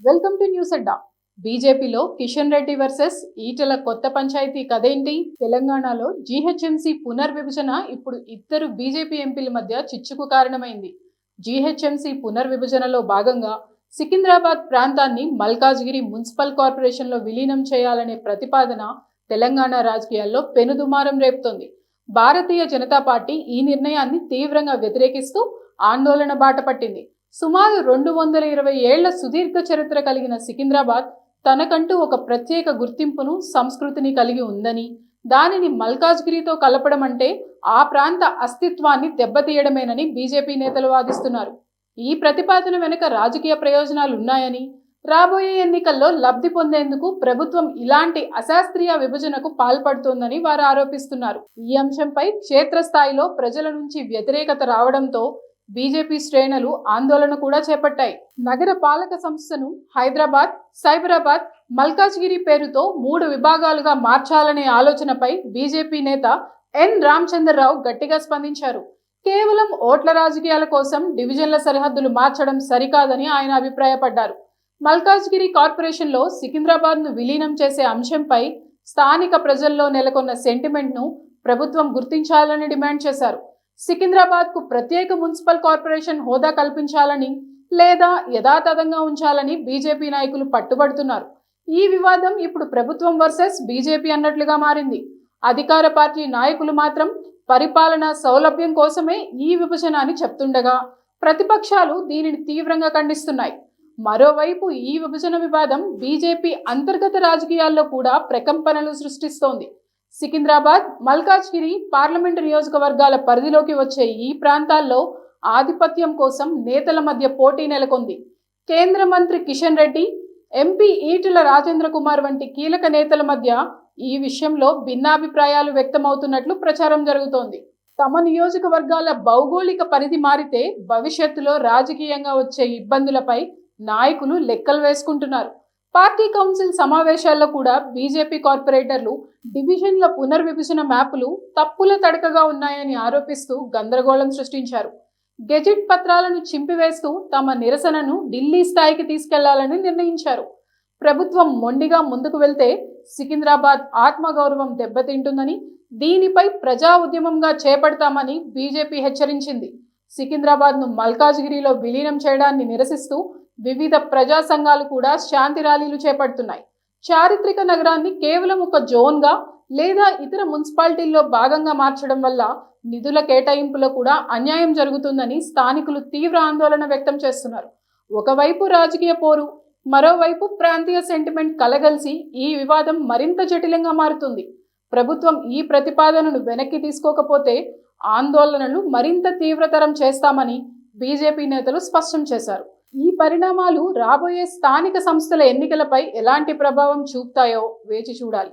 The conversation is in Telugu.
వెల్కమ్ టు న్యూస్ అడ్డా. బీజేపీలో కిషన్ రెడ్డి వర్సెస్ ఈటెల కొత్త పంచాయతీ కదేంటి? తెలంగాణలో జీహెచ్ఎంసీ పునర్విభజన ఇప్పుడు ఇద్దరు బీజేపీ ఎంపీల మధ్య చిచ్చుకు కారణమైంది. జీహెచ్ఎంసీ పునర్విభజనలో భాగంగా సికింద్రాబాద్ ప్రాంతాన్ని మల్కాజ్గిరి మున్సిపల్ కార్పొరేషన్లో విలీనం చేయాలనే ప్రతిపాదన తెలంగాణ రాజకీయాల్లో పెనుదుమారం రేపుతోంది. భారతీయ జనతా పార్టీ ఈ నిర్ణయాన్ని తీవ్రంగా వ్యతిరేకిస్తూ ఆందోళన బాట పట్టింది. సుమారు 220 ఏళ్ల సుదీర్ఘ చరిత్ర కలిగిన సికింద్రాబాద్ తనకంటూ ఒక ప్రత్యేక గుర్తింపును, సంస్కృతిని కలిగి ఉందని, దానిని మల్కాజ్గిరితో కలపడం అంటే ఆ ప్రాంత అస్తిత్వాన్ని దెబ్బతీయడమేనని బీజేపీ నేతలు వాదిస్తున్నారు. ఈ ప్రతిపాదన వెనుక రాజకీయ ప్రయోజనాలు ఉన్నాయని, రాబోయే ఎన్నికల్లో లబ్ధి పొందేందుకు ప్రభుత్వం ఇలాంటి అశాస్త్రీయ విభజనకు పాల్పడుతోందని వారు ఆరోపిస్తున్నారు. ఈ అంశంపై క్షేత్రస్థాయిలో ప్రజల నుంచి వ్యతిరేకత రావడంతో బీజేపీ శ్రేణులు ఆందోళన కూడా చేపట్టాయి. నగర పాలక సంస్థను హైదరాబాద్, సైబరాబాద్, మల్కాజ్గిరి పేరుతో 3 విభాగాలుగా మార్చాలనే ఆలోచనపై బీజేపీ నేత ఎన్ రామచంద్రరావు గట్టిగా స్పందించారు. కేవలం ఓట్ల రాజకీయాల కోసం డివిజన్ల సరిహద్దులు మార్చడం సరికాదని ఆయన అభిప్రాయపడ్డారు. మల్కాజ్గిరి కార్పొరేషన్లో సికింద్రాబాద్ను విలీనం చేసే అంశంపై స్థానిక ప్రజల్లో నెలకొన్న సెంటిమెంట్ను ప్రభుత్వం గుర్తించాలని డిమాండ్ చేశారు. సికింద్రాబాద్కు ప్రత్యేక మున్సిపల్ కార్పొరేషన్ హోదా కల్పించాలని లేదా యథాతథంగా ఉంచాలని బీజేపీ నాయకులు పట్టుబడుతున్నారు. ఈ వివాదం ఇప్పుడు ప్రభుత్వం వర్సెస్ బీజేపీ అన్నట్లుగా మారింది. అధికార పార్టీ నాయకులు మాత్రం పరిపాలనా సౌలభ్యం కోసమే ఈ విభజన అని చెప్తుండగా, ప్రతిపక్షాలు దీనిని తీవ్రంగా ఖండిస్తున్నాయి. మరోవైపు ఈ విభజన వివాదం బీజేపీ అంతర్గత రాజకీయాల్లో కూడా ప్రకంపనలు సృష్టిస్తోంది. సికింద్రాబాద్, మల్కాజ్గిరి పార్లమెంటు నియోజకవర్గాల పరిధిలోకి వచ్చే ఈ ప్రాంతాల్లో ఆధిపత్యం కోసం నేతల మధ్య పోటీ నెలకొంది. కేంద్ర మంత్రి కిషన్ రెడ్డి, ఎంపీ ఈటెల రాజేంద్ర కుమార్ వంటి కీలక నేతల మధ్య ఈ విషయంలో భిన్నాభిప్రాయాలు వ్యక్తమవుతున్నట్లు ప్రచారం జరుగుతోంది. తమ నియోజకవర్గాల భౌగోళిక పరిధి మారితే భవిష్యత్తులో రాజకీయంగా వచ్చే ఇబ్బందులపై నాయకులు లెక్కలు వేసుకుంటున్నారు. పార్టీ కౌన్సిల్ సమావేశాల్లో కూడా బీజేపీ కార్పొరేటర్లు డివిజన్ల పునర్విభజన మ్యాపులు తప్పుల తడకగా ఉన్నాయని ఆరోపిస్తూ గందరగోళం సృష్టించారు. గెజిట్ పత్రాలను చింపివేస్తూ తమ నిరసనను ఢిల్లీ స్థాయికి తీసుకెళ్లాలని నిర్ణయించారు. ప్రభుత్వం మొండిగా ముందుకు వెళ్తే సికింద్రాబాద్ ఆత్మగౌరవం దెబ్బతింటుందని, దీనిపై ప్రజా ఉద్యమంగా చేపడతామని బీజేపీ హెచ్చరించింది. సికింద్రాబాద్ను మల్కాజ్గిరిలో విలీనం చేయడాన్ని నిరసిస్తూ వివిధ ప్రజా సంఘాలు కూడా శాంతి ర్యాలీలు చేపడుతున్నాయి. చారిత్రక నగరాన్ని కేవలం ఒక జోన్గా లేదా ఇతర మున్సిపాలిటీల్లో భాగంగా మార్చడం వల్ల నిధుల కేటాయింపులో కూడా అన్యాయం జరుగుతుందని స్థానికులు తీవ్ర ఆందోళన వ్యక్తం చేస్తున్నారు. ఒకవైపు రాజకీయ పోరు, మరోవైపు ప్రాంతీయ సెంటిమెంట్ కలగలిసి ఈ వివాదం మరింత జటిలంగా మారుతుంది. ప్రభుత్వం ఈ ప్రతిపాదనను వెనక్కి తీసుకోకపోతే ఆందోళనలు మరింత తీవ్రతరం చేస్తామని బీజేపీ నేతలు స్పష్టం చేశారు. ఈ పరిణామాలు రాబోయే స్థానిక సంస్థల ఎన్నికలపై ఎలాంటి ప్రభావం చూపుతాయో వేచి చూడాలి.